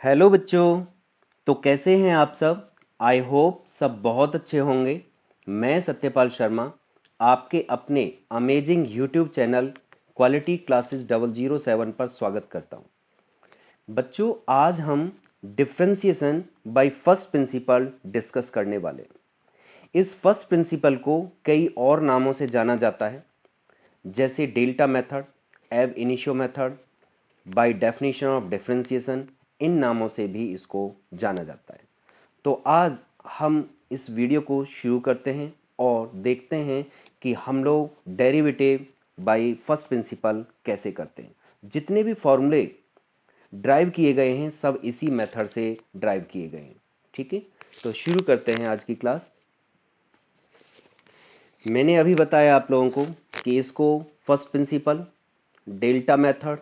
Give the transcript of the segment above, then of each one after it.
Hello बच्चों। तो कैसे हैं आप सब? आई होप सब बहुत अच्छे होंगे। मैं सत्यपाल शर्मा आपके अपने amazing YouTube channel quality classes 007 पर स्वागत करता हूं। बच्चों, आज हम differentiation by first principle discuss करने वाले हैं। इस फर्स्ट प्रिंसिपल को कई और नामों से जाना जाता है, जैसे delta method, ab initio method, by definition of differentiation, इन नामों से भी इसको जाना जाता है। तो आज हम इस वीडियो को शुरू करते हैं और देखते हैं कि हम लोग डेरिवेटिव बाय फर्स्ट प्रिंसिपल कैसे करते हैं। जितने भी फॉर्मूले ड्राइव किए गए हैं सब इसी मेथड से ड्राइव किए गए हैं। ठीक है, तो शुरू करते हैं आज की क्लास। मैंने अभी बताया आप लोगों को कि इसको first principle, delta method,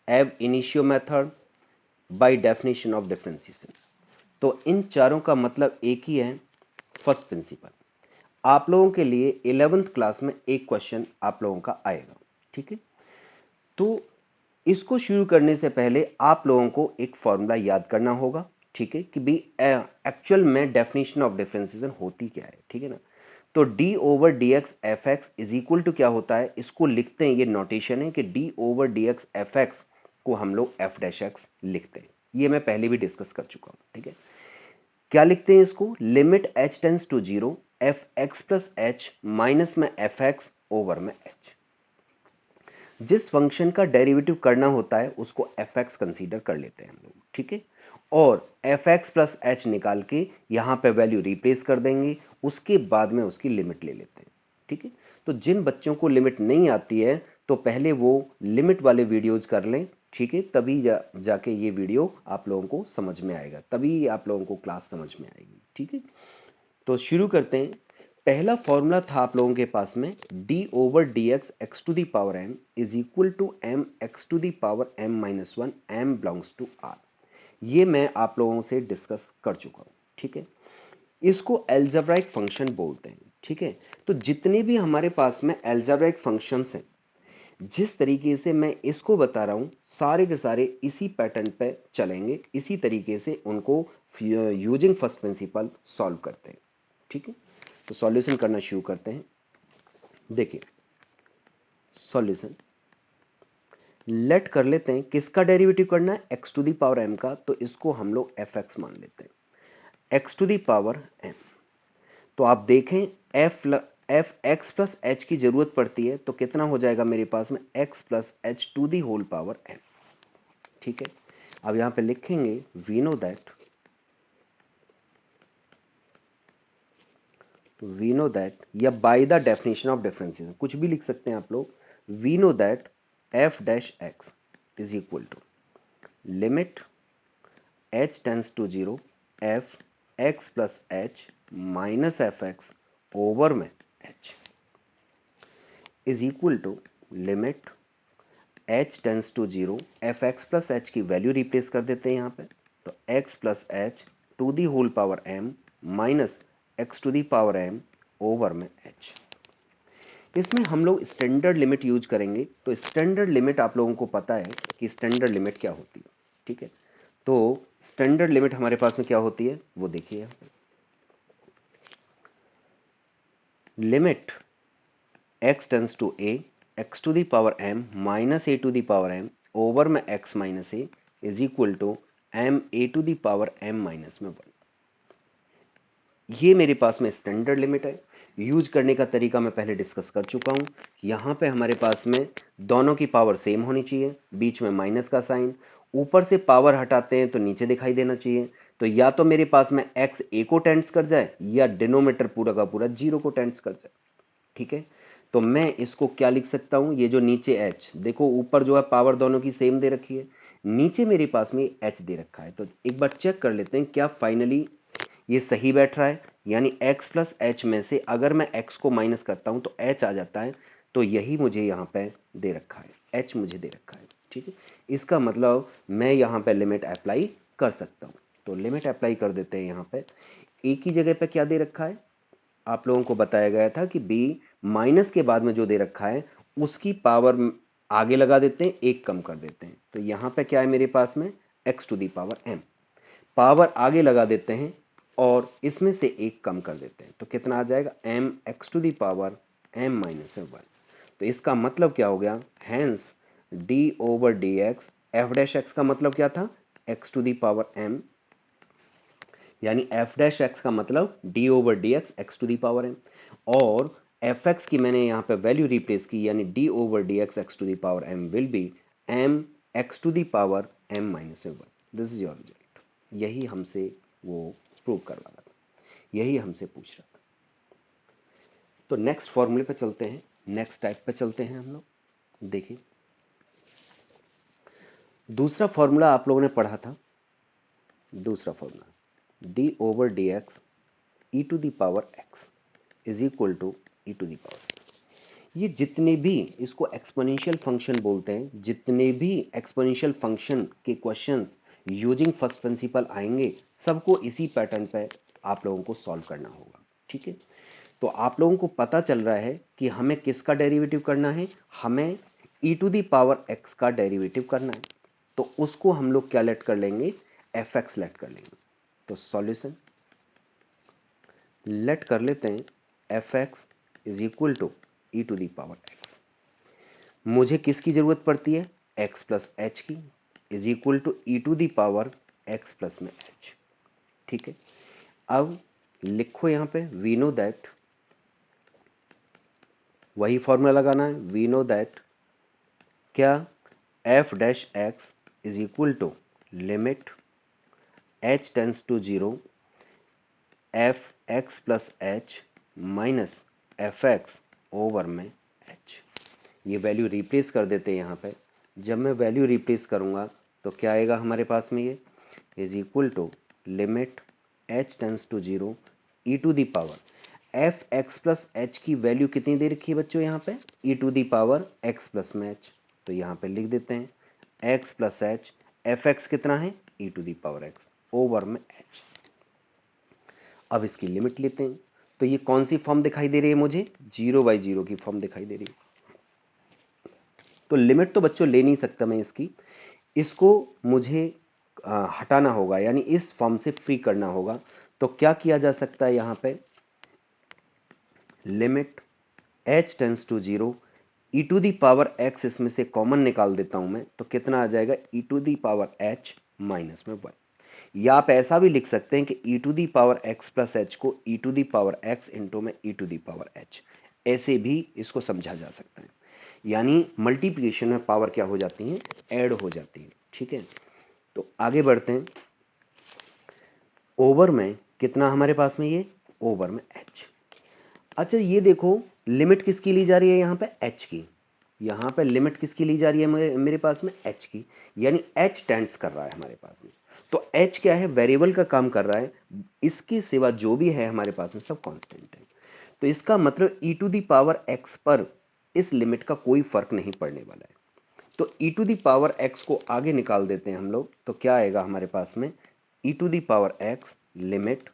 ab initio method, by definition of differentiation, तो इन चारों का मतलब एक ही है, फर्स्ट प्रिंसिपल। आप लोगों के लिए 11th क्लास में एक क्वेश्चन आप लोगों का आएगा। ठीक है, तो इसको शुरू करने से पहले आप लोगों को एक फॉर्मूला याद करना होगा। ठीक है, कि भी एक्चुअल में डेफिनेशन ऑफ डिफरेंशिएशन होती क्या है। ठीक है ना, तो d over D x f x is equal to क्या होता है, इसको लिखते हैं, ये नोटेशन है कि D over D x f x को हम लोग एफ डैश एक्स लिखते हैं। ये मैं पहले भी डिस्कस कर चुका हूं। ठीक है, क्या लिखते हैं इसको, limit h tends to zero f x plus h minus में एफ एक्स ओवर में एच। जिस फंक्शन का डेरिवेटिव करना होता है उसको एफ एक्स कंसीडर कर लेते हैं हम लोग। ठीक है, और एफ एक्स प्लस एच निकाल के यहां पे वैल्यू रिप्लेस कर देंगे, उसके बाद में उसकी लिमिट ले लेते हैं। ठीक है, तो जिन बच्चों को लिमिट नहीं आती है तो पहले वो लिमिट वाले वीडियोज कर लें। ठीक है, तभी जाके ये वीडियो आप लोगों को समझ में आएगा, तभी आप लोगों को क्लास समझ में आएगी। ठीक है, तो शुरू करते हैं। पहला फॉर्मूला था आप लोगों के पास में, d over D x x to the power m is equal to m x to the power m minus one, m belongs to r. ये मैं आप लोगों से डिस्कस कर चुका हूं। ठीक है, इसको एल्जेब्राइक फंक्शन बोलते हैं। ठीक है, तो जितने भी हमारे पास में एल्जेब्राइक फंक्शंस हैं, जिस तरीके से मैं इसको बता रहा हूं, सारे के सारे इसी पैटर्न पे चलेंगे, इसी तरीके से उनको यूजिंग फर्स्ट प्रिंसिपल सॉल्व करते हैं। ठीक है, तो सॉल्यूशन करना शुरू करते हैं। देखिए, सॉल्यूशन लेट कर लेते हैं, किसका डेरिवेटिव करना है, x to the power m का, तो इसको हम लोग एफ एक्स मान लेते हैं, x to the power m. तो आप देखें, एफ एक्स प्लस एच की जरूरत पड़ती है, तो कितना हो जाएगा मेरे पास में, x plus h to the whole power m. ठीक है, अब यहां पे लिखेंगे वी नो दैट, या by the definition of differentiation, कुछ भी लिख सकते हैं आप लोग। We know that f dash x is equal to limit h tends to zero f x plus h minus f x over में h is equal to limit h tends to zero f x plus h की value replace कर देते हैं यहां पे, तो x plus h to the whole power m minus x to the power m over में h. इसमें हम लोग स्टैंडर्ड लिमिट यूज करेंगे। तो स्टैंडर्ड लिमिट आप लोगों को पता है कि स्टैंडर्ड लिमिट क्या होती है। ठीक है, तो स्टैंडर्ड लिमिट हमारे पास में क्या होती है वो देखिए, limit x tends to a x to the power m minus a to the power m over में x minus a is equal to m a to the power m minus में 1। ये मेरे पास में स्टैंडर्ड लिमिट है। Use करने का तरीका मैं पहले डिस्कस कर चुका हूं। यहां पे हमारे पास में दोनों की पावर सेम होनी चाहिए, बीच में माइनस का साइन, ऊपर से पावर हटाते हैं तो नीचे दिखाई देना चाहिए। तो या तो मेरे पास में x a को टेंड्स कर जाए, या डिनोमीटर पूरा का पूरा जीरो को टेंड्स कर जाए। ठीक है, तो मैं इसको क्या लिख सकता हूं, ये जो नीचे h, देखो ऊपर जो है पावर दोनों की सेम दे रखी है, नीचे मेरे पास में h दे रखा है। तो एक बार चेक कर लेते हैं क्या फाइनली ये सही बैठ रहा है। यानी x प्लस एच में से अगर मैं x को माइनस करता हूं तो h आ जाता है। तो यही मुझे यहां पे दे रखा है, h मुझे दे रखा है। ठीक है, इसका मतलब मैं यहां पे लिमिट अप्लाई कर सकता हूं। तो लिमिट अप्लाई कर देते हैं। यहां पे एक ही जगह पे क्या दे रखा है, आप लोगों को बताया गया था कि b माइनस के बाद में जो दे रखा है उसकी पावर आगे लगा देते हैं, एक कम कर देते हैं। तो यहां पे क्या है मेरे पास में, x to the power m। Power आगे लगा देते हैं और इसमें से एक कम कर देते हैं, तो कितना आ जाएगा, m x to the power m minus 1। तो इसका मतलब क्या हो गया, hence D over D x, f dash x का मतलब क्या था, x to the power m, यानी एफ डैश एक्स का मतलब d over D x x to the power m, और एफ एक्स की मैंने यहां पे वैल्यू रिप्लेस की, यानी d over D x x to the power M will be m x to the power m minus 1। This is your result. यही हमसे वो प्रूव करवा रहा था, यही हमसे पूछ रहा था। तो नेक्स्ट फॉर्मूले पे चलते हैं, नेक्स्ट टाइप पे चलते हैं हम लोग। देखिए दूसरा फॉर्मूला आप लोगों ने पढ़ा था, दूसरा formula d over D x e to the power x is equal to e to the power x. ये जितने भी इसको एक्सपोनेंशियल फंक्शन बोलते हैं, जितने भी एक्सपोनेंशियल फंक्शन के क्वेश्चंस यूजिंग फर्स्ट प्रिंसिपल आएंगे, सबको इसी पैटर्न पे आप लोगों को सॉल्व करना होगा। ठीक है, तो आप लोगों को पता चल रहा है कि हमें किसका डेरिवेटिव करना है, हमें ई टू दी पावर एक्स का डेरिवेटिव करना है। तो उसको हम लोग क्या लेट कर लेंगे, एफ एक्स लेट कर लेंगे। तो सॉल्यूशन लेट कर लेते हैं, f x is equal to e to the power x. मुझे किसकी जरूरत पड़ती है, एक्स प्लस एच की, is equal to e to the power x plus में एच। ठीक है, अब लिखो यहां पे वी नो दैट, वही फॉर्मूला लगाना है, वी नो दैट क्या, f dash x is equal to limit h tends to 0 f x plus h minus f x over में एच। ये वैल्यू रिप्लेस कर देते हैं यहां पे। जब मैं वैल्यू रिप्लेस करूंगा तो क्या आएगा हमारे पास में, ये is equal to limit h tends to 0 e to the power f x plus h की वैल्यू कितनी दे रखी है बच्चों यहाँ पे, e to the power x plus में एच। तो यहाँ पे लिख देते हैं x plus h, f x कितना है, e to the power x over में एच। अब इसकी लिमिट लेते हैं, तो ये कौन सी फॉर्म दिखाई दे रही है मुझे, 0/0 की फॉर्म दिखाई दे रही है। तो लिमिट तो बच्चों ले नहीं सकता मैं इसकी, इसको मुझे हटाना होगा, यानी इस फॉर्म से फ्री करना होगा। तो क्या किया जा सकता है यहां पे, limit h tends to 0 e to the power x, इसमें से कॉमन निकाल देता हूं मैं, तो कितना आ जाएगा, e to the power h minus में 1। या आप ऐसा भी लिख सकते हैं कि e to the power x plus h को e to the power x into में e to the power h, ऐसे भी इसको समझा जा सकता है। यानी मल्टीप्लिकेशन में पावर क्या हो जाती है, ऐड हो जाती है। ठीक है, तो आगे बढ़ते हैं। ओवर में कितना हमारे पास में, ये ओवर में h। अच्छा ये देखो लिमिट किसकी ली जा रही है, यहां पे h की, यहां पे लिमिट किसकी ली जा रही है मेरे पास में, h की, यानी h टेंड्स कर रहा है हमारे पास में। तो h क्या है, वेरिएबल का काम कर रहा है, इसके सिवा जो भी है हमारे पास में सब कांस्टेंट है। तो इसका मतलब e to the power x पर इस लिमिट का कोई फर्क नहीं पड़ने वाला है। तो e to the power x को आगे निकाल देते हैं हम लोग, तो क्या आएगा हमारे पास में, e to the power x limit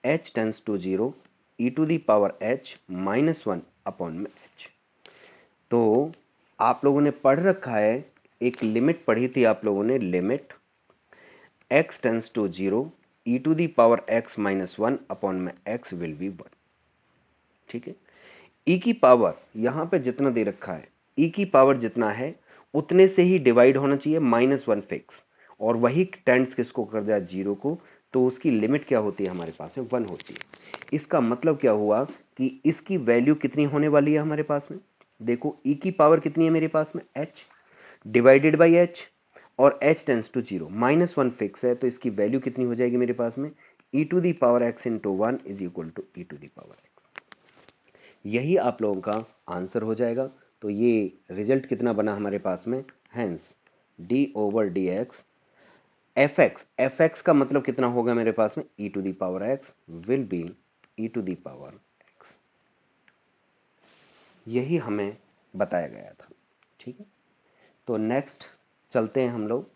h tends to 0 e to the power h minus 1 upon में h। तो आप लोगों ने पढ़ रखा है, एक लिमिट पढ़ी थी आप लोगों ने, limit x tends to 0 e to the power x minus 1 upon में x विल बी 1। ठीक है, e की पावर यहां पे जितना दे रखा है, e की पावर जितना है उतने से ही डिवाइड होना चाहिए, -1 फिक्स, और वही टेंड्स किसको कर जाए, 0 को, तो उसकी लिमिट क्या होती है हमारे पास में, 1 होती है। इसका मतलब क्या हुआ कि इसकी वैल्यू कितनी होने वाली है हमारे पास में, देखो e की पावर कितनी है मेरे पास में, h डिवाइडेड बाई h, और h टेंस टू 0, -1 फिक्स है, तो इसकी वैल्यू कितनी हो जाएगी मेरे पास में, e to the power x into 1 is equal to e to the power x। यही आप लोगों का आंसर हो जाएगा। तो ये रिजल्ट कितना बना हमारे पास में, hence d over D x f x का मतलब कितना होगा मेरे पास में, e to the power x will be e to the power x. यही हमें बताया गया था। ठीक है, तो नेक्स्ट चलते हैं हम लोग।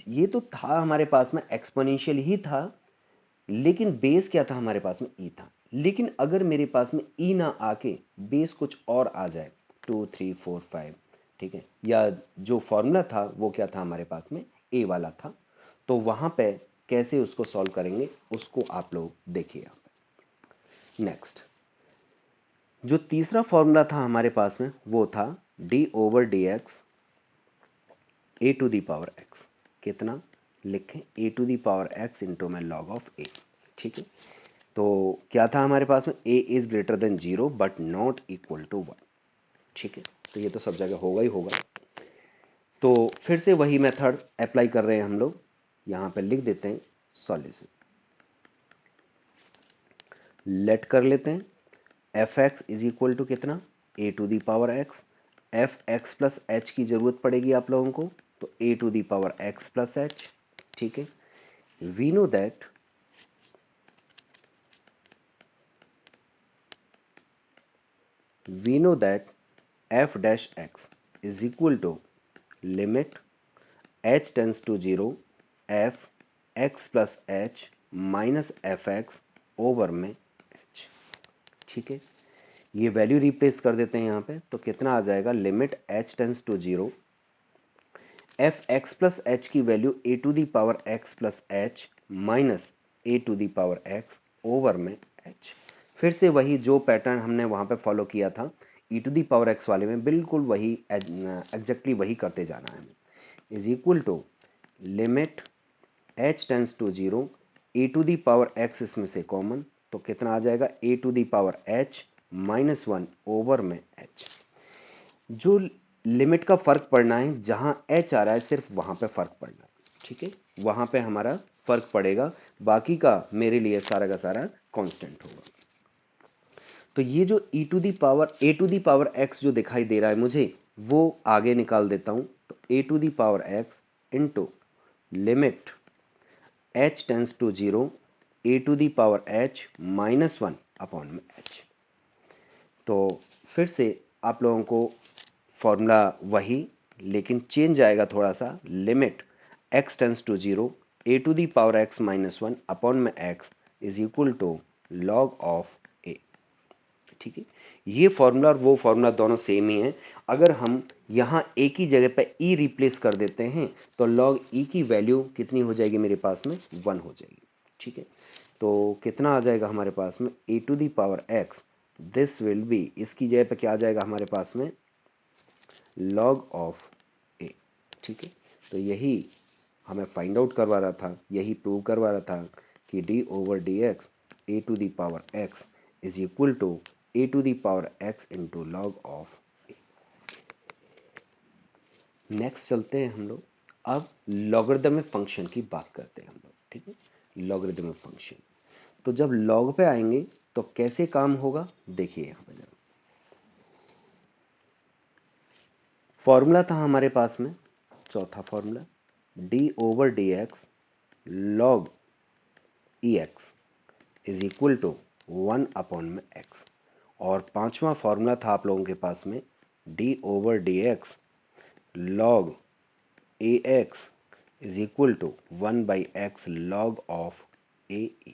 ये तो था हमारे पास में एक्सपोनेंशियल ही था, लेकिन बेस क्या था हमारे पास में, ई था। लेकिन अगर मेरे पास में ई ना आके बेस कुछ और आ जाए, 2 3 4 5, ठीक है, या जो फॉर्मूला था वो क्या था हमारे पास में, ए वाला था, तो वहां पे कैसे उसको सॉल्व करेंगे उसको आप लोग देखिए यहाँ पे। नेक्स्ट जो तीसरा फॉर्मूला था हमारे पास में वो था d/dx a to the power x। कितना लिखें? a to the power x into में log ऑफ a। ठीक है, तो क्या था हमारे पास में? a is greater than 0 but not equal to 1। ठीक है, तो ये तो सब जगह होगा ही होगा। तो फिर से वही मेथड अप्लाई कर रहे हैं हम लोग, यहां पे लिख देते हैं सॉल्यूशन। लेट कर लेते हैं f x is equal to कितना? A to the power x. F x plus h की जरूरत पड़ेगी आप लोगों को, तो a to the power x plus h. ठीक है, we know that f dash x is equal to limit h tends to 0 f x plus h minus f x over में h। ठीक है, ये वैल्यू रिप्लेस कर देते हैं यहां पे, तो कितना आ जाएगा? Limit h tends to 0 f x plus h की value a to the power x plus h minus a to the power x over में h। फिर से वही जो पैटर्न हमने वहां पे फॉलो किया था e to the power x वाले में, बिल्कुल वही एग्जैक्टली वही करते जाना है। Is equal to limit h tends to 0 a to the power x इसमें से कॉमन, तो कितना आ जाएगा? A to the power h minus 1 over में h। जो लिमिट का फर्क पड़ना है, जहां h आ रहा है सिर्फ वहां पे फर्क पड़ना है। ठीक है, वहां पे हमारा फर्क पड़ेगा, बाकी का मेरे लिए सारा का सारा कांस्टेंट होगा। तो ये जो e to the power a to the power x जो दिखाई दे रहा है मुझे, वो आगे निकाल देता हूं। तो a to the power x into limit h tends to 0 a to the power h minus 1 upon में h। तो फिर से आप लोगों को फॉर्मूला वही, लेकिन चेंज आएगा थोड़ा सा। Limit x tends to 0 a to the power x minus 1 upon में x is equal to log of a। ठीक है, ये फॉर्मूला और वो फॉर्मूला दोनों सेम ही है। अगर हम यहां a की जगह पे e रिप्लेस कर देते हैं तो log e की वैल्यू कितनी हो जाएगी मेरे पास में? 1 हो जाएगी। ठीक है, तो कितना आ जाएगा हमारे पास में? a to the power x, this will be, इसकी जगह पे क्या आ जाएगा हमारे पास में? log of a। ठीक है, तो यही हमें फाइंड आउट करवा रहा था, यही प्रूव करवा रहा था कि d/dx a to the power x is equal to a to the power x into log of a। Next चलते हैं हम लोग, अब लॉगरिदमिक फंक्शन की बात करते हैं हम लोग। ठीक है, लॉगरिदमिक फंक्शन, तो जब लॉग पे आएंगे तो कैसे काम होगा देखिए यहां पर। जरा फॉर्मूला था हमारे पास में, चौथा formula d/dx log ex is equal to 1 upon में x। और पांचवा फॉर्मूला था आप लोगों के पास में d/dx log ax is equal to 1/x log of ae।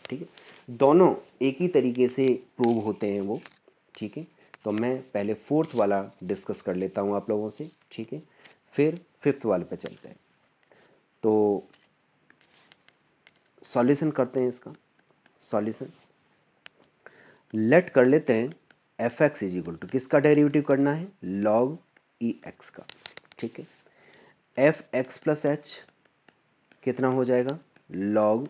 ठीक है, दोनों एक ही तरीके से प्रूव होते हैं वो। ठीक है, तो मैं पहले फोर्थ वाला डिस्कस कर लेता हूं आप लोगों से। ठीक है, फिर फिफ्थ वाले पे चलते हैं। तो सॉल्यूशन करते हैं इसका। सॉल्यूशन लेट कर लेते हैं f x is equal to, किसका डेरिवेटिव करना है? लॉग ई एक्स का। ठीक है, एफ एक्स प्लस एच कितना हो जाएगा? Log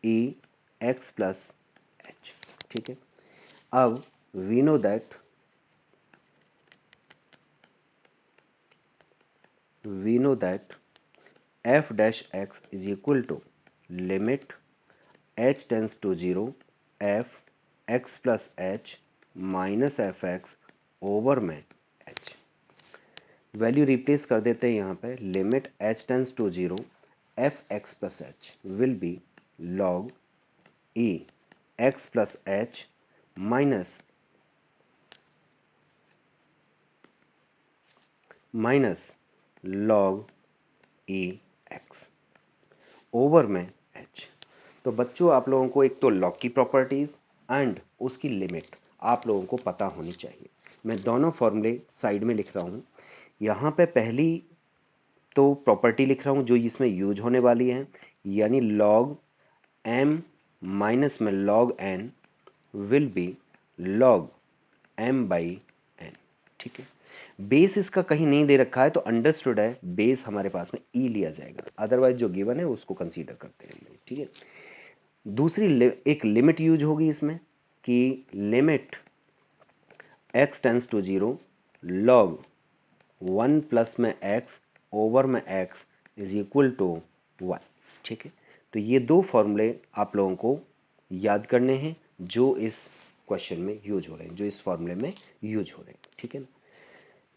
e x plus h. ठीक है, अब we know that f dash x is equal to limit h tends to 0 f x plus h minus f x over में h। वैल्यू रिप्लेस कर देते हैं यहां पे। Limit h tends to 0 f x plus h will be log e x plus h minus log e x over में h। तो बच्चों आप लोगों को एक तो लॉग की प्रॉपर्टीज एंड उसकी लिमिट आप लोगों को पता होनी चाहिए। मैं दोनों फॉर्मूले साइड में लिख रहा हूं। यहां पे पहली तो प्रॉपर्टी लिख रहा हूं जो इसमें यूज होने वाली है यानी log m माइनस में log n will be log m by n। ठीक है, बेस इसका कहीं नहीं दे रखा है तो अंडरस्टूड है बेस हमारे पास में ई लिया जाएगा, अदरवाइज जो गिवन है उसको कंसीडर करते हैं। ठीक है, दूसरी एक लिमिट यूज होगी इसमें कि limit x tends to 0 log 1 plus में x ओवर में x इज इक्वल टू 1। ठीक है, तो ये दो फॉर्मूले आप लोगों को याद करने हैं जो इस क्वेश्चन में यूज हो रहे हैं, जो इस फॉर्मूले में यूज हो रहे हैं। ठीक है,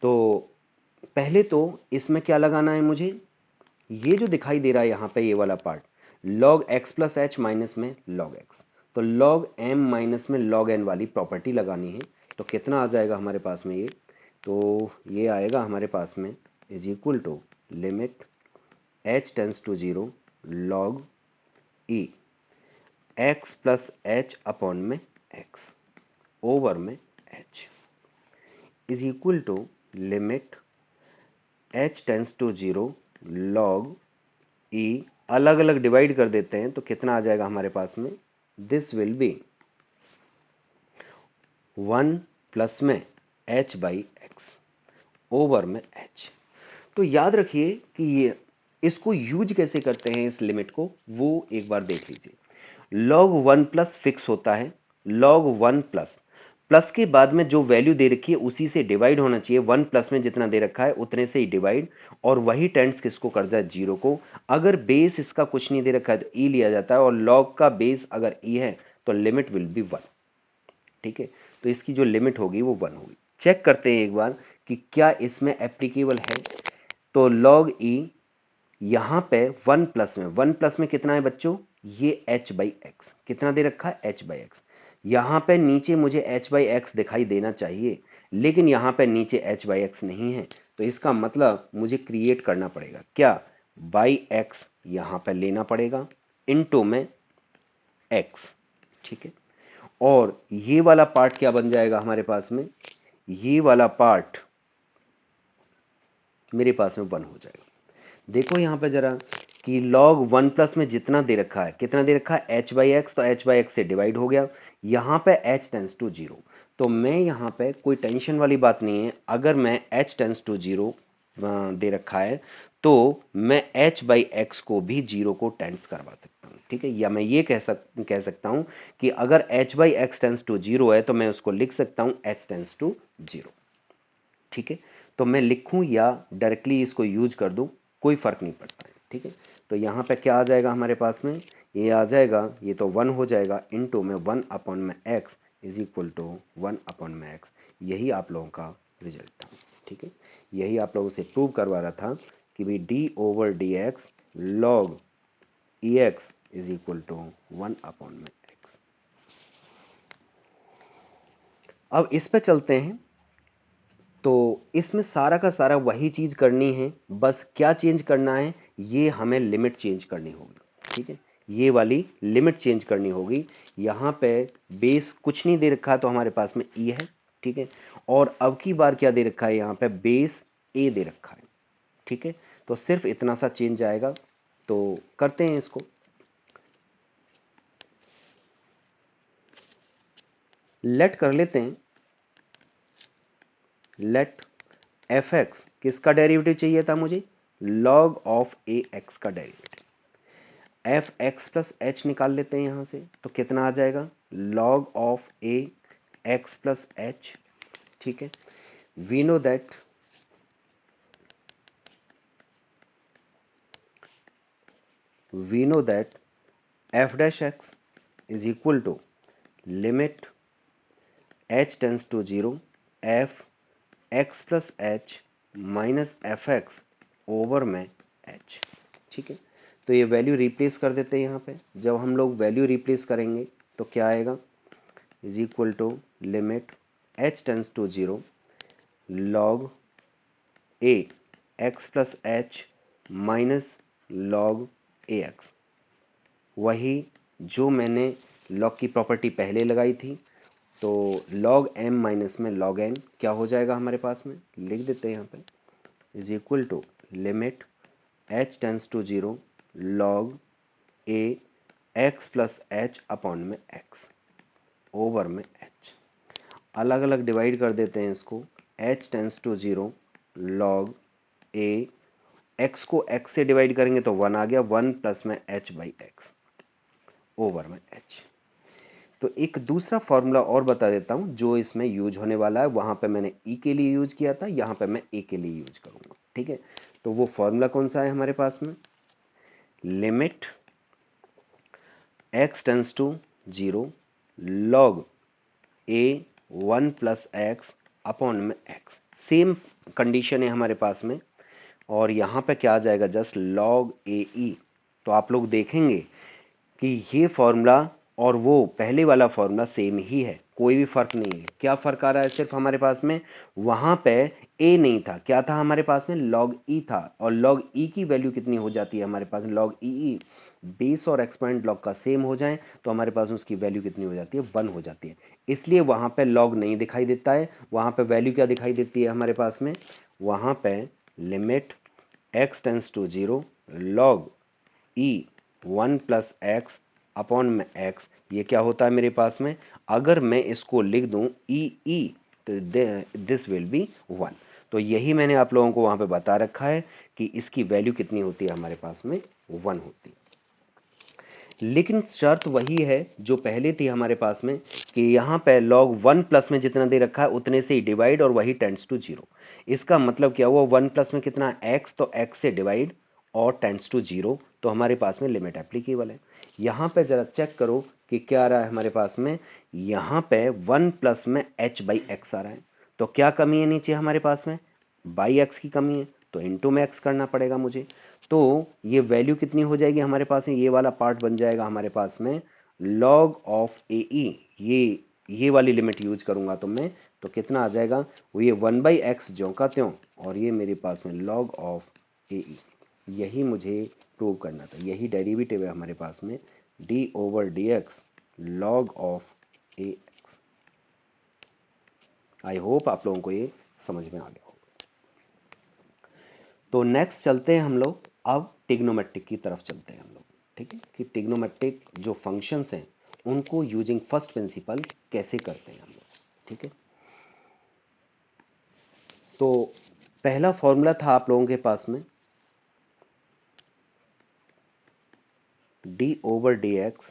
तो पहले तो इसमें क्या लगाना है मुझे, ये जो दिखाई दे रहा है यहां पे ये वाला part log x plus h minus में log x, तो log m माइनस में log n वाली प्रॉपर्टी लगानी है। तो कितना आ जाएगा हमारे पास में ये, तो ये आएगा हमारे पास में is equal to limit h tends to 0 log e x plus h upon में x ओवर में h is equal to limit h tends to 0 log e, अलग अलग डिवाइड कर देते हैं तो कितना आ जाएगा हमारे पास में, दिस विल बी 1 प्लस में h बाई एक्स ओवर में h। तो याद रखिए कि ये इसको यूज कैसे करते हैं इस लिमिट को, वो एक बार देख लीजिए। log 1 प्लस फिक्स होता है, log 1 प्लस प्लस के बाद में जो वैल्यू दे रखी है उसी से डिवाइड होना चाहिए, 1 प्लस में जितना दे रखा है उतने से ही डिवाइड, और वही टेंड्स किसको कर जाए, 0 को। अगर बेस इसका कुछ नहीं दे रखा है तो ई लिया जाता है, और log का बेस अगर ई है तो लिमिट विल बी 1। ठीक है, तो इसकी जो लिमिट होगी वो 1 होगी। चेक करते हैं एक बार कि क्या इसमें एप्लीकेबल है। तो log e यहां पे 1 प्लस में कितना है बच्चों, ये h बाई एक्स, कितना दे रखा है, h बाई एक्स। यहां पे नीचे मुझे h बाई एक्स दिखाई देना चाहिए, लेकिन यहां पे नीचे h बाई एक्स नहीं है, तो इसका मतलब मुझे क्रिएट करना पड़ेगा क्या, बाई एक्स यहां पे लेना पड़ेगा इनटू में x। ठीक है, और ये वाला पार्ट क्या बन जाएगा हमारे पास में, ये वाला पार्ट मेरे पास में 1 हो जाएगा। देखो यहां पे जरा कि log 1 प्लस में जितना दे रखा है, कितना दे रखा है, h बाई एक्स, तो h बाई एक्स से डिवाइड हो गया। यहां पे h टेंस टू 0, तो मैं यहां पे कोई टेंशन वाली बात नहीं है, अगर मैं h टेंस टू 0 दे रखा है तो मैं h बाई एक्स को भी 0 को टेंस करवा सकता हूं। ठीक है, या मैं ये कह सकता हूं कि अगर h by x tends to 0 है तो मैं उसको लिख सकता हूं h टेंस टू 0। ठीक है, तो मैं लिखूं या डायरेक्टली इसको यूज कर दूं, कोई फर्क नहीं पड़ता है। ठीक है, तो यहां पे क्या आ जाएगा हमारे पास में, ये आ जाएगा, ये तो 1 हो जाएगा इनटू में 1 अपॉन में x is equal to 1 upon में x। यही आप लोगों का रिजल्ट था। ठीक है, यही आप लोगों से प्रूव करवा रहा था कि भाई d over D x log e x is equal to 1 upon में x। अब इस पे चलते हैं, तो इसमें सारा का सारा वही चीज करनी है, बस क्या चेंज करना है, ये हमें लिमिट चेंज करनी होगी। ठीक है, ये वाली लिमिट चेंज करनी होगी। यहां पे बेस कुछ नहीं दे रखा तो हमारे पास में ई है। ठीक है, और अब की बार क्या दे रखा है, यहां पे बेस ए दे रखा है। ठीक है, तो सिर्फ इतना सा चेंज आएगा, तो करते हैं इसको। लेट कर लेते हैं, लेट एफ एक्स किसका डेरिवेटिव चाहिए था मुझे, लॉग ऑफ ए एक्स का derivative. F x plus h निकाल लेते हैं यहां से, तो कितना आ जाएगा, log of a x plus h. ठीक है, we know that f dash x is equal to limit h tends to 0 f x plus h minus f x over में एच। ठीक है, तो ये वैल्यू रिप्लेस कर देते हैं यहाँ पे। जब हम लोग वैल्यू रिप्लेस करेंगे तो क्या आएगा, is equal to limit h tends to 0 log a x plus h minus log a x, वही जो मैंने लॉग की प्रॉपर्टी पहले लगाई थी। तो log m माइनस में log n क्या हो जाएगा हमारे पास में, लिख देते हैं यहाँ पे, is equal to limit h tends to 0 log a x plus h upon में एक्स ओवर में एच। अलग अलग डिवाइड कर देते हैं इसको। h tends to 0 log a, x को x से डिवाइड करेंगे तो 1 आ गया, 1 प्लस में h बाई एक्स ओवर में h। तो एक दूसरा फॉर्मूला और बता देता हूं जो इसमें यूज होने वाला है। वहां पे मैंने e के लिए यूज किया था, यहां पे मैं a के लिए यूज करूंगा। ठीक है, तो वो फॉर्मूला कौन सा है हमारे पास में? Limit x tends to 0 log a 1 plus x upon में x। सेम कंडीशन है हमारे पास में, और यहां पे क्या आ जाएगा? जस्ट लॉग ए ई। तो आप लोग देखेंगे कि ये फॉर्मूला और वो पहले वाला फॉर्मूला सेम ही है, कोई भी फर्क नहीं है। क्या फर्क आ रहा है सिर्फ हमारे पास में? वहां पे ए नहीं था, क्या था हमारे पास में? लॉग ई था। और लॉग ई की वैल्यू कितनी हो जाती है हमारे पास? लॉग ई बेस और एक्सपोनेंट लॉग का सेम हो जाए तो हमारे पास उसकी वैल्यू कितनी हो जाती है? 1 हो जाती है। इसलिए वहां पे लॉग नहीं दिखाई देता है, वहां पे वैल्यू क्या दिखाई देती है हमारे पास में? वहां पे limit x tends to 0 log e 1 plus x upon में x। ये क्या होता है मेरे पास में? अगर मैं इसको लिख दूं ई तो दिस विल बी 1। तो यही मैंने आप लोगों को वहां पे बता रखा है कि इसकी वैल्यू कितनी होती है हमारे पास में? 1 होती है। लेकिन शर्त वही है जो पहले थी हमारे पास में कि यहां पे log 1 प्लस में जितना दे रखा है उतने से ही डिवाइड और वही टेंड्स टू 0। इसका मतलब क्या हुआ? 1 प्लस में कितना? x, तो x से डिवाइड और टेंड्स टू 0, तो हमारे पास में लिमिट एप्लीकेबल है। यहां पे जरा चेक करो कि क्या आ रहा है हमारे पास में। यहां पे 1 प्लस में h बाई एक्स आ रहा है, तो क्या कमी है नीचे हमारे पास में? बाई एक्स की कमी है, तो इंटू में एक्स करना पड़ेगा मुझे। तो ये वैल्यू कितनी हो जाएगी हमारे पास में? ये वाला पार्ट बन जाएगा हमारे पास में log ऑफ ए ई। ये वाली लिमिट यूज करूंगा तो मैं, तो कितना आ जाएगा? वो ये 1 बाई एक्स ज्यों का त्यों, और ये मेरे पास में log ऑफ ए ई। यही मुझे प्रूव करना था, यही डेरिवेटिव है हमारे पास में, d over D x log of a x. I hope आप लोगों को ये समझ में आ गया होगा। तो नेक्स्ट चलते हैं हम लोग, अब टिग्नोमेट्रिक की तरफ चलते हैं हम लोग। ठीक है, कि टिग्नोमेट्रिक जो फंक्शंस हैं उनको यूजिंग फर्स्ट प्रिंसिपल कैसे करते हैं हम लोग। ठीक है, तो पहला फॉर्मूला था आप लोगों के पास में d over D x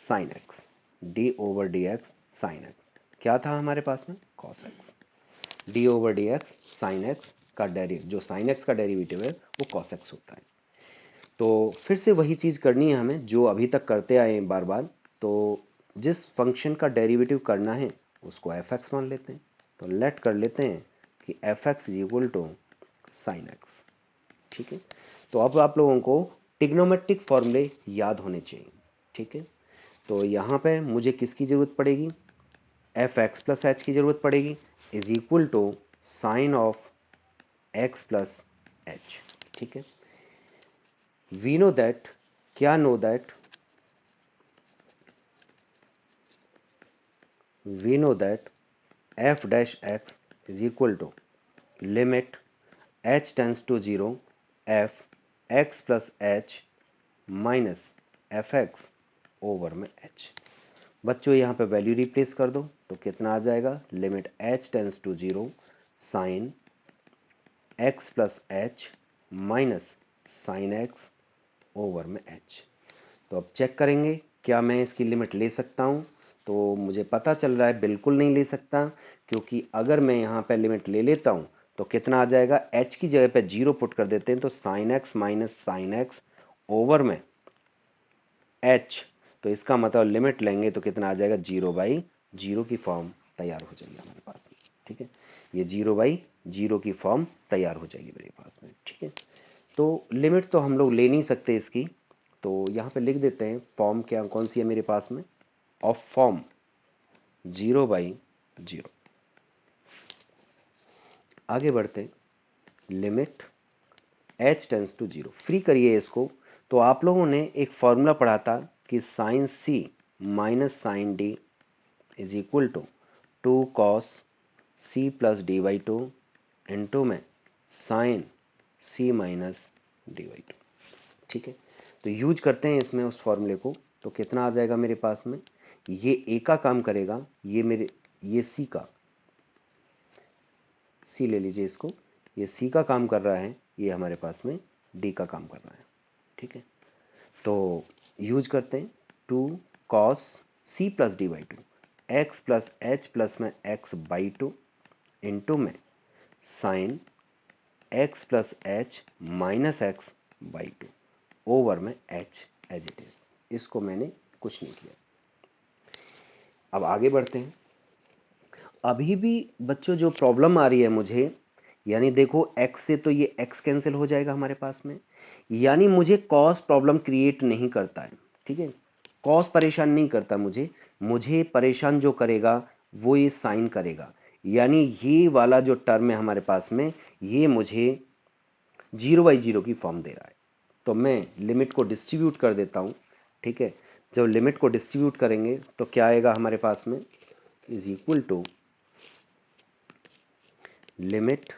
sine x. D over D x sine x क्या था हमारे पास में? Cos x. D over D x sine x का डेरिवेटिव, जो साइन एक्स का डेरिवेटिव है वो कॉस एक्स होता है। तो फिर से वही चीज़ करनी है हमें जो अभी तक करते आए हैं बार बार। तो जिस फंक्शन का डेरिवेटिव करना है उसको एफ एक्स मान लेते हैं। तो लेट कर लेते हैं कि f x is equal to sine x. ठीक है, तो अब आप लोगों को टिग्नोमेट्रिक फॉर्मूले याद होने चाहिए। ठीक है, तो यहाँ पे मुझे किसकी ज़रूरत पड़ेगी? एफ एक्स प्लस एच की ज़रूरत पड़ेगी, is equal to sine of x plus h. ठीक है, वी नो दैट, क्या know that? we know that f dash x is equal to limit h tends to 0 f x plus h minus fx over में h। बच्चों यहाँ पे value replace कर दो तो कितना आ जाएगा? Limit h tends to 0 sine x plus h minus sine x over में h। तो अब चेक करेंगे क्या मैं इसकी लिमिट ले सकता हूं? तो मुझे पता चल रहा है बिल्कुल नहीं ले सकता, क्योंकि अगर मैं यहां पे लिमिट ले लेता हूं तो कितना आ जाएगा? h की जगह पे 0 पुट कर देते हैं तो sine x minus sine x over में h। तो इसका मतलब लिमिट लेंगे तो कितना आ जाएगा? 0 बाई 0 की फॉर्म तैयार हो जाएगी हमारे पास में। ठीक है, ये 0 बाई 0 की फॉर्म तैयार हो जाएगी मेरे पास में। ठीक है, तो लिमिट तो हम लोग ले नहीं सकते इसकी, तो यहाँ पे लिख देते हैं फॉर्म क्या कौन सी है मेरे पास में? Of form 0 by 0। आगे बढ़ते, limit h tends to 0। Free करिए इसको। तो आप लोगों ने एक फॉर्मूला पढ़ा था कि sine c minus sine d is equal to 2 cos c plus D by two into में sine c minus D by two. ठीक है, तो यूज करते हैं इसमें उस फॉर्मूले को। तो कितना आ जाएगा मेरे पास में, ये ए का काम करेगा, ये सी का, सी ले लीजिए इसको, ये सी का काम कर रहा है, ये हमारे पास में डी का काम कर रहा है। ठीक है, तो यूज करते हैं 2 cos c plus D by to, x plus H plus में एक्स बाई टू इंटू में sine x plus h minus x by two over में एच एज इट इज। इसको मैंने कुछ नहीं किया। अब आगे बढ़ते हैं। अभी भी बच्चों जो प्रॉब्लम आ रही है मुझे, यानी देखो x से तो ये x कैंसिल हो जाएगा हमारे पास में, यानी मुझे कॉस प्रॉब्लम क्रिएट नहीं करता है। ठीक है, कॉस परेशान नहीं करता मुझे परेशान जो करेगा वो ये साइन करेगा। यानी ये वाला जो टर्म है हमारे पास में, ये मुझे 0/0 की फॉर्म दे रहा है। तो मैं लिमिट को डिस्ट्रीब्यूट कर देता हूं। ठीक है, जब लिमिट को डिस्ट्रीब्यूट करेंगे तो क्या आएगा हमारे पास में, is equal to limit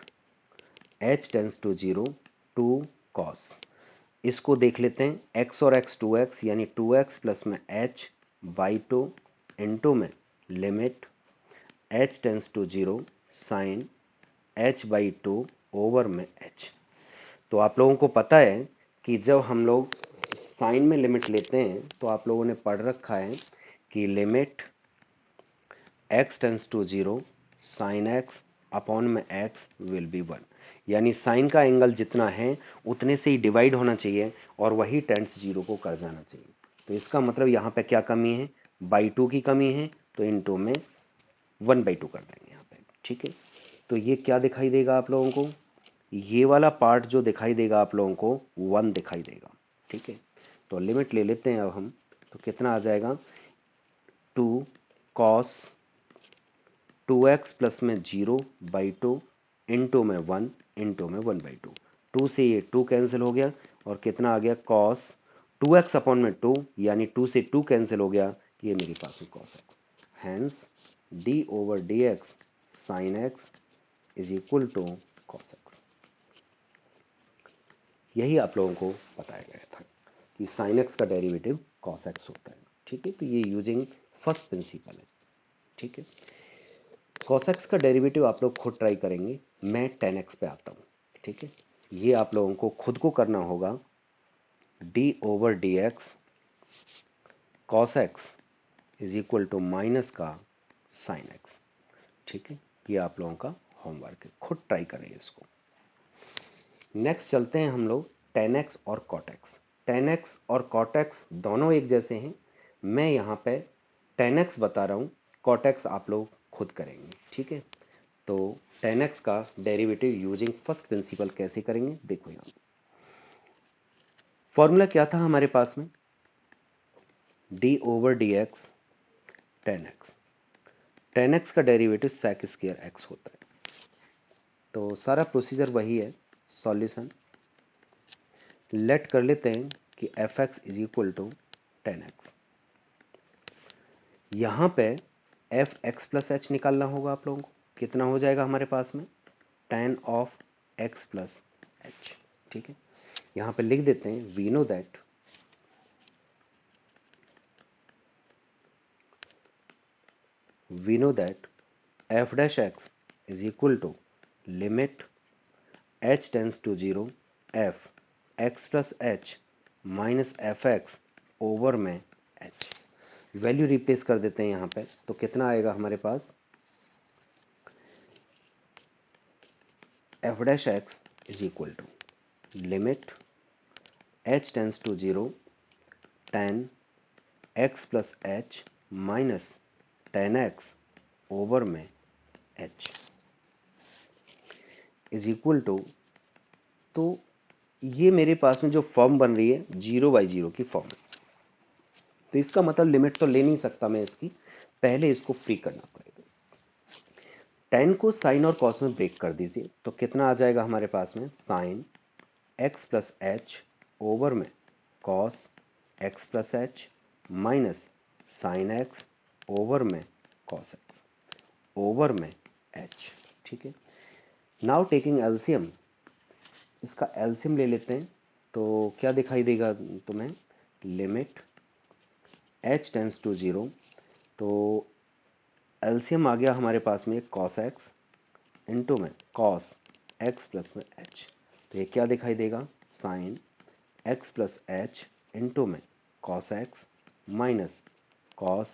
h tends to 0 to cos। इसको देख लेते हैं, x और x 2x, यानी 2x प्लस में h बाई टू इंटू में limit h tends to 0 sine h by two over में h। तो आप लोगों को पता है कि जब हम लोग साइन में लिमिट लेते हैं तो आप लोगों ने पढ़ रखा है कि limit x tends to 0 sine x upon में x विल बी 1, यानी साइन का एंगल जितना है उतने से ही डिवाइड होना चाहिए और वही टेंस 0 को कर जाना चाहिए। तो इसका मतलब यहाँ पे क्या कमी है, बाई 2 की कमी है, तो इनटू में 1/2 कर देंगे यहाँ पे। ठीक है, तो ये क्या दिखाई देगा आप लोगों को, ये वाला पार्ट जो दिखाई देगा आप लोगों को 1 दिखाई देगा। ठीक है, तो लिमिट ले लेते हैं अब हम, तो कितना आ जाएगा 2 cos 2x प्लस में 0/2 इंटू में 1 इंटू में 1/2। 2 से ये 2 कैंसिल हो गया और कितना आ गया cos 2x अपॉन में 2, यानी 2 से 2 कैंसिल हो गया, ये मेरे पास में cos x। Hence d over dx sin x is equal to cos x। यही आप लोगों को बताया गया था कि sin x का डेरिवेटिव cos x होता है। ठीक है, तो ये यूजिंग फर्स्ट प्रिंसिपल है। ठीक है, cos x का डेरिवेटिव आप लोग खुद ट्राई करेंगे, मैं tan x पे आता हूं। ठीक है, ये आप लोगों को खुद को करना होगा, d over D x cos x is equal to minus का sin x। ठीक है, ये आप लोगों का होमवर्क है, खुद ट्राई करें इसको। नेक्स्ट चलते हैं हम लोग tan x और cot x। tan x और cot x दोनों एक जैसे हैं, मैं यहाँ पे tan x बता रहा हूँ, cot x आप लोग खुद करेंगे। ठीक है, तो tan x का डेरिवेटिव यूजिंग फर्स्ट प्रिंसिपल कैसे करेंगे देखो। यहाँ फॉर्मूला क्या था हमारे पास में, d over D x tan x का डेरिवेटिव sec स्क्वायर x होता है। तो सारा प्रोसीजर वही है, सॉल्यूशन लेट कर लेते हैं कि f x is equal to tan x. यहां पे एफ एक्स प्लस एच निकालना होगा आप लोगों को, कितना हो जाएगा हमारे पास में tan of x plus h. ठीक है, यहां पे लिख देते हैं we know that f dash x is equal to limit h tends to 0 f x plus h minus f x over में एच। वैल्यू रिप्लेस कर देते हैं यहां पे, तो कितना आएगा हमारे पास, f dash x is equal to limit h tends to 0 tan x plus h minus tan x over में एच इज इक्वल टू, तो ये मेरे पास में जो फॉर्म बन रही है 0/0 की फॉर्म है। तो इसका मतलब लिमिट तो ले नहीं सकता मैं इसकी, पहले इसको फ्री करना पड़ेगा। tan को साइन और कॉस में ब्रेक कर दीजिए, तो कितना आ जाएगा हमारे पास में sine x plus h over में cos x plus h minus sine x over में कॉस एक्स ओवर में एच। ठीक है, नाउ टेकिंग एलसीएम, इसका एलसीएम ले लेते हैं, तो क्या दिखाई देगा तुम्हें, लिमिट h टेंस टू 0, तो एलसीएम आ गया हमारे पास में cos x इंटू में cos x प्लस में h, तो ये क्या दिखाई देगा, sine x plus h into में cos x minus cos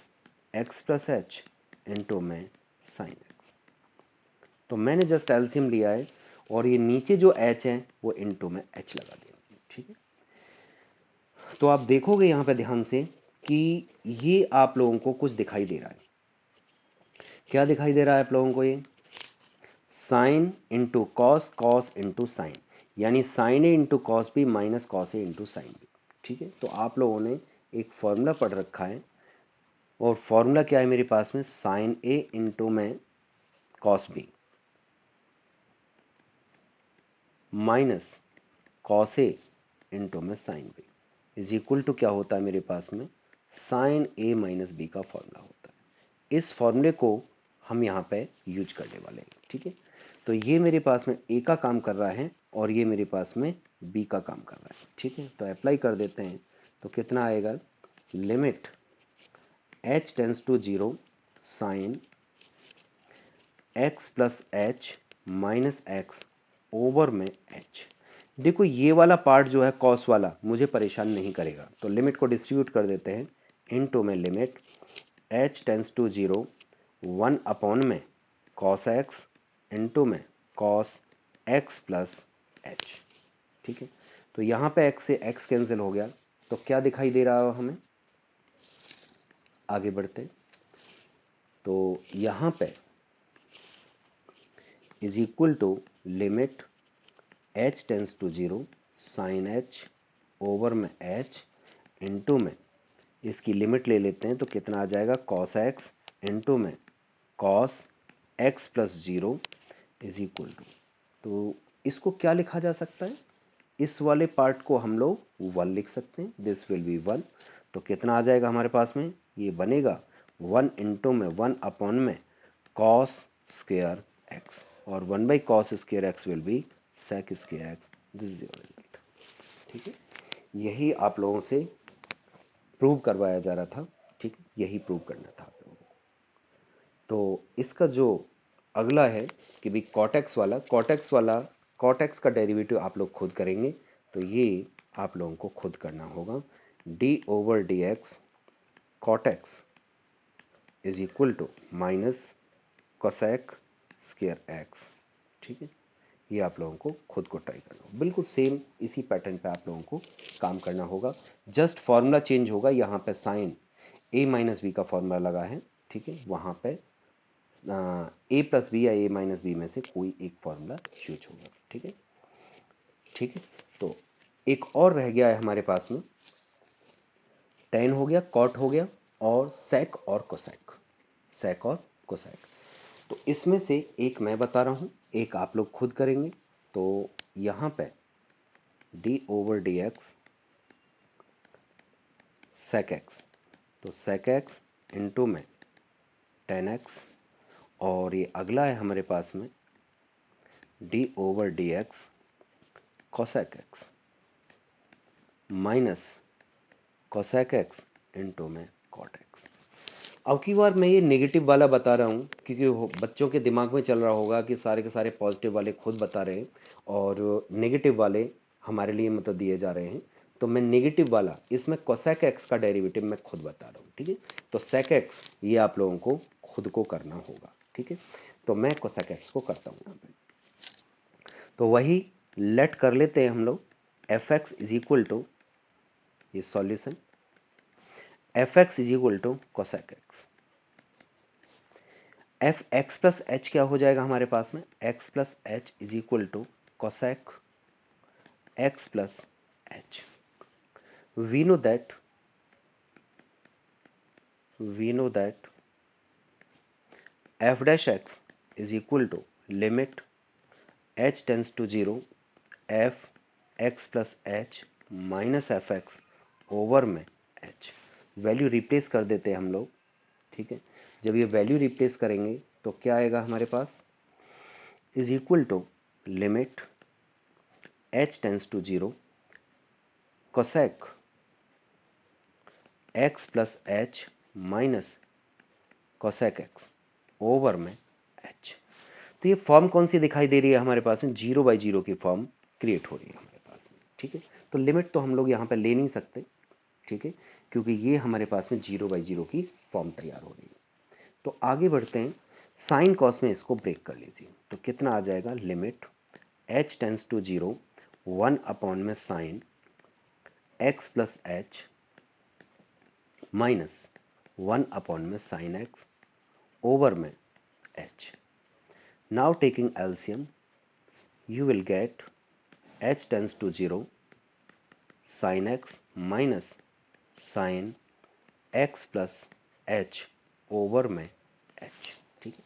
x plus h into में साइन x। तो मैंने जस्ट एलसीएम लिया है और ये नीचे जो h है वो इंटू में h लगा दिया, ठीक है। तो आप देखोगे यहां पे ध्यान से कि ये आप लोगों को कुछ दिखाई दे रहा है। क्या दिखाई दे रहा है आप लोगों को, ये sine into cos, cos into sine, यानी sine a into cos b minus cos a into sine b, ठीक है। तो आप लोगों ने एक फॉर्मूला पढ़ रखा है और फॉर्मूला क्या है मेरे पास में, साइन ए इंटू में cos b minus cos a into में sine b is equal to क्या होता है मेरे पास में, साइन ए माइनस बी का फॉर्मूला होता है। इस फॉर्मूले को हम यहां पे यूज करने वाले हैं, ठीक है। तो ये मेरे पास में ए का काम कर रहा है और ये मेरे पास में बी का काम कर रहा है, ठीक है। तो अप्लाई कर देते हैं, तो कितना आएगा, limit h tends to 0 sine x plus h minus x over में h। देखो ये वाला पार्ट जो है कॉस वाला मुझे परेशान नहीं करेगा, तो लिमिट को डिस्ट्रीब्यूट कर देते हैं, इनटू में limit h tends to 0 1 upon में cos x इनटू में cos x प्लस h, ठीक है। तो यहां पे x से x कैंसिल हो गया, तो क्या दिखाई दे रहा है हमें, आगे बढ़ते हैं। तो यहां पे is equal to limit h tends to 0 sine h over में h इनटू में इसकी लिमिट ले लेते हैं, तो कितना आ जाएगा, cos x इनटू में cos x plus 0 is equal to, तो इसको क्या लिखा जा सकता है, इस वाले पार्ट को हम लोग 1 लिख सकते हैं, दिस विल बी 1। तो कितना आ जाएगा हमारे पास में, ये बनेगा 1 इंटू में 1 अपॉन में cos स्क्वायर x, और 1 by cos square x will B sec square x, this is your result, ठीक है। यही आप लोगों से प्रूव करवाया जा रहा था, ठीक है, यही प्रूव करना था आप लोगों को। तो इसका जो अगला है कि भी कॉटेक्स वाला, कॉटेक्स का डेरिवेटिव आप लोग खुद करेंगे, तो ये आप लोगों को खुद करना होगा, d over D x cot x is equal to minus cosec square x, ठीक है। ये आप लोगों को खुद को ट्राई करना होगा, बिल्कुल सेम इसी पैटर्न पे आप लोगों को काम करना होगा, जस्ट फॉर्मूला चेंज होगा, यहाँ पे साइन ए माइनस बी का फॉर्मूला लगा है, ठीक है, वहाँ पे ए प्लस बी या ए माइनस बी में से कोई एक फॉर्मूला यूज होगा, ठीक है, ठीक है। तो एक और रह गया है हमारे पास में, टेन हो गया, कॉट हो गया, और सेक और कोसेक, सेक और कोसेक। तो इसमें से एक मैं बता रहा हूं, एक आप लोग खुद करेंगे। तो यहां पे d over D x sec x, तो सेक एक्स इंटू में टेन एक्स, और ये अगला है हमारे पास में d over D x cosec x minus cosec x into में कॉट एक्स। अब की बार मैं ये नेगेटिव वाला बता रहा हूँ क्योंकि बच्चों के दिमाग में चल रहा होगा कि सारे के सारे पॉजिटिव वाले खुद बता रहे हैं और नेगेटिव वाले हमारे लिए मतलब दिए जा रहे हैं। तो मैं नेगेटिव वाला इसमें कोसेक एक्स का डेरिवेटिव मैं खुद बता रहा हूँ, ठीक है। तो सेक एक्स ये आप लोगों को खुद को करना होगा, ठीक है। तो मैं कोसेक एक्स को करता हूँ यहाँ पे, तो वही लेट कर लेते हैं हम लोग, f x is equal to, ये solution, f x is equal to cosec x, f x plus h क्या हो जाएगा हमारे पास में, x plus h is equal to cosec x plus h. We know that f dash x is equal to limit h tends to 0 f x plus h minus f x over में h. Value replace कर देते हैं हम लोग, ठीक है। जब ये वैल्यू रिप्लेस करेंगे तो क्या आएगा हमारे पास, is equal to limit h tends to 0 cosec x plus h minus cosec x over में एच। तो ये फॉर्म कौन सी दिखाई दे रही है हमारे पास में, 0/0 की फॉर्म क्रिएट हो रही है हमारे पास में। ठीक है, तो लिमिट तो हम लोग यहाँ पे ले नहीं सकते, ठीक है, क्योंकि ये हमारे पास में 0/0 की फॉर्म तैयार हो रही है। तो आगे बढ़ते हैं, साइन कॉस में इसको ब्रेक कर लीजिए। तो कितना आ जाएगा, limit h tends to 0 1 upon में sine x plus h minus 1 upon में साइन x ओवर में h। Now taking LCM you will get h tends to 0 sin x minus sin x plus h over में h। ठीक है,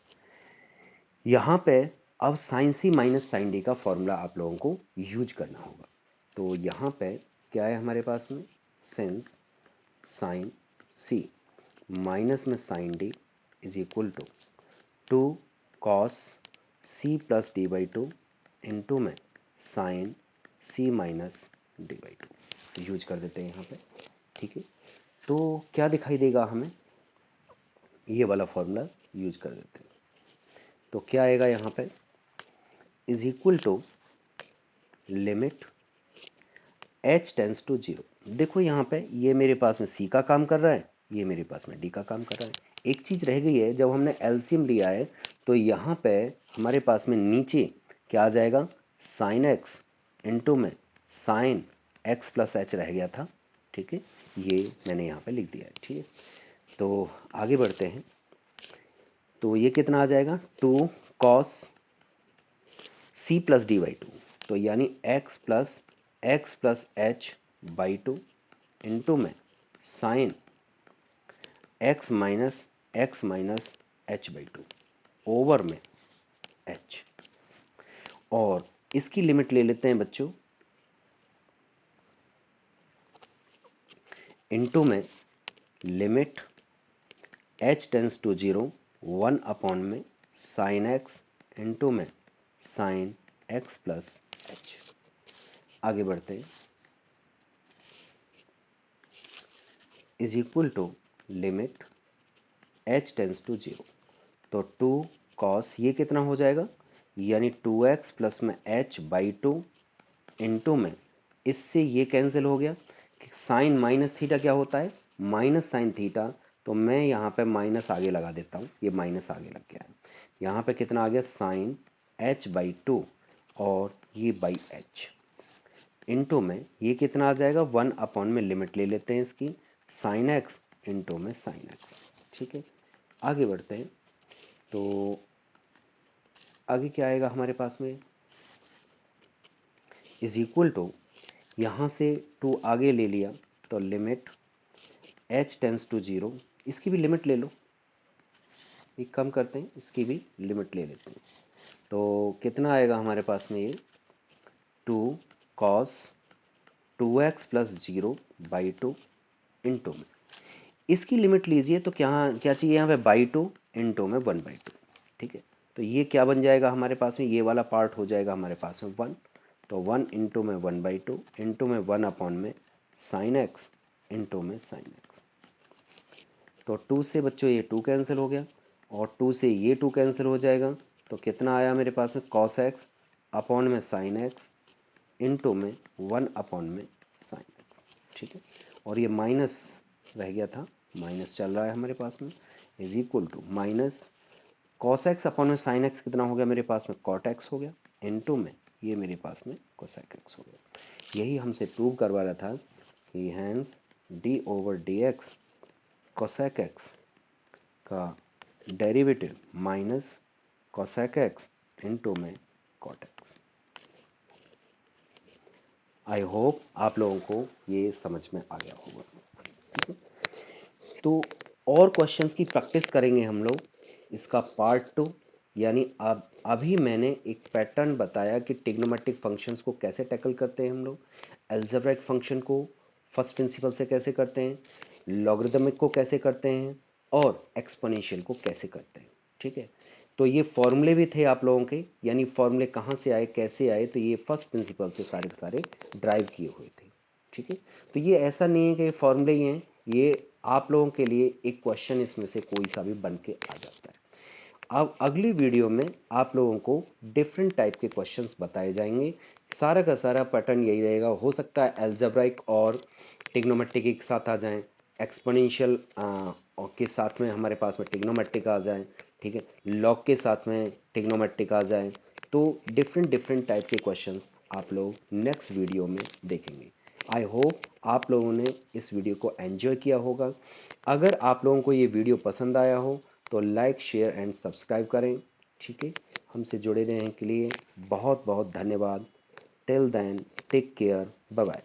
यहां पे अब sine सी minus sine d का formula आप लोगों को यूज करना होगा। तो यहां पे क्या है हमारे पास में, सिंस साइन सी माइनस में sine D is equal to 2 cos C plus D by 2 into में sine C minus D by 2 use कर देते हैं यहाँ पे। ठीक है, तो क्या दिखाई देगा हमें, ये वाला फॉर्मूला यूज कर देते हैं। तो क्या आएगा यहाँ पे, is equal to limit h tends to 0। देखो यहाँ पे ये मेरे पास में c का काम कर रहा है, ये मेरे पास में d का काम कर रहा है। एक चीज रह गई है, जब हमने एलसीएम लिया है तो यहाँ पे हमारे पास में नीचे क्या आ जाएगा, साइन एक्स इंटू में साइन एक्स प्लस एच रह गया था। ठीक है, ये मैंने यहाँ पे लिख दिया है। ठीक है, तो आगे बढ़ते हैं। तो ये कितना आ जाएगा, 2 cos C plus D by 2, तो यानी x plus H by 2 into में sine x minus H by 2 over में h। और इसकी लिमिट ले लेते हैं बच्चों, इंटू में limit h tends to 0 1 upon में साइन x इंटू में साइन x प्लस एच। आगे बढ़ते हैं, is equal to limit h tends to 0, तो 2 कॉस ये कितना हो जाएगा, यानी 2x प्लस में h बाई 2 इंटू में, इससे ये कैंसिल हो गया। साइन माइनस थीटा क्या होता है, माइनस साइन थीटा, तो मैं यहाँ पे माइनस आगे लगा देता हूँ, ये माइनस आगे लग गया है। यहाँ पे कितना आ गया, साइन h बाई 2 और ये बाई h इंटू में ये कितना आ जाएगा, 1 अपॉन में लिमिट ले लेते हैं इसकी, साइन एक्स इंटू में साइन एक्स। ठीक है, आगे बढ़ते हैं। तो आगे क्या आएगा हमारे पास में, इज इक्वल टू, यहाँ से 2 आगे ले लिया तो लिमिट h टेंस टू 0, इसकी भी लिमिट ले लो, एक कम करते हैं, इसकी भी लिमिट ले लेते हैं। तो कितना आएगा हमारे पास में, ये 2 cos 2x plus 0 by 2 into में, इसकी लिमिट लीजिए तो क्या क्या चाहिए यहाँ पे, बाई 2 इंटू में 1/2। ठीक है, तो ये क्या बन जाएगा हमारे पास में, ये वाला पार्ट हो जाएगा हमारे पास में 1, तो 1 इंटू में 1/2 इंटू में 1 अपॉन में साइन एक्स इंटू में साइन एक्स। तो 2 से बच्चों ये 2 कैंसिल हो गया और 2 से ये 2 कैंसिल हो जाएगा, तो कितना आया मेरे पास में, कॉस एक्स अपॉन में साइन एक्स इंटू में 1 अपॉन में साइन एक्स। ठीक है, और ये माइनस रह गया था, माइनस चल रहा है हमारे पास में, is equal to minus cos x upon में साइन एक्स कितना हो गया मेरे पास में, कॉट एक्स हो गया इंटू में ये मेरे पास में कोसेक एक्स हो गया। यही हमसे प्रूव करवा रहा था कि hence D over D x cosec X का derivative minus cosec x into में कॉट एक्स। आई होप आप लोगों को ये समझ में आ गया होगा। ठीक है, तो और क्वेश्चंस की प्रैक्टिस करेंगे हम लोग, इसका पार्ट 2, यानी अब अभी मैंने एक पैटर्न बताया कि ट्रिग्नोमेट्रिक फंक्शंस को कैसे टैकल करते हैं हम लोग, अलजेब्रिक फंक्शन को फर्स्ट प्रिंसिपल से कैसे करते हैं, लॉगरिदमिक को कैसे करते हैं और एक्सपोनेंशियल को कैसे करते हैं। ठीक है, तो ये फॉर्मूले भी थे आप लोगों के, यानी फॉर्मूले कहाँ से आए कैसे आए, तो ये फर्स्ट प्रिंसिपल से सारे के सारे ड्राइव किए हुए थे। ठीक है। तो ये ऐसा नहीं है कि फॉर्मूले ही हैं, ये आप लोगों के लिए एक क्वेश्चन इसमें से कोई सा भी बन के आ जाता है। अब अगली वीडियो में आप लोगों को डिफरेंट टाइप के क्वेश्चंस बताए जाएंगे। सारा का सारा पैटर्न यही रहेगा। हो सकता है अलजेब्राइक और ट्रिग्नोमेट्रिक एक साथ आ जाएं, एक्सपोनेंशियल के साथ में हमारे पास में ट्रिग्नोमेट्रिक आ जाए, ठीक है, लॉग के साथ में ट्रिग्नोमेट्रिक आ जाए। तो डिफरेंट डिफरेंट टाइप के क्वेश्चंस आप लोग नेक्स्ट वीडियो में देखेंगे। आई होप आप लोगों ने इस वीडियो को एंजॉय किया होगा। अगर आप लोगों को ये वीडियो पसंद आया हो तो लाइक, शेयर एंड सब्सक्राइब करें, ठीक है। हमसे जुड़े रहने के लिए बहुत बहुत धन्यवाद। Till then, take care, bye bye.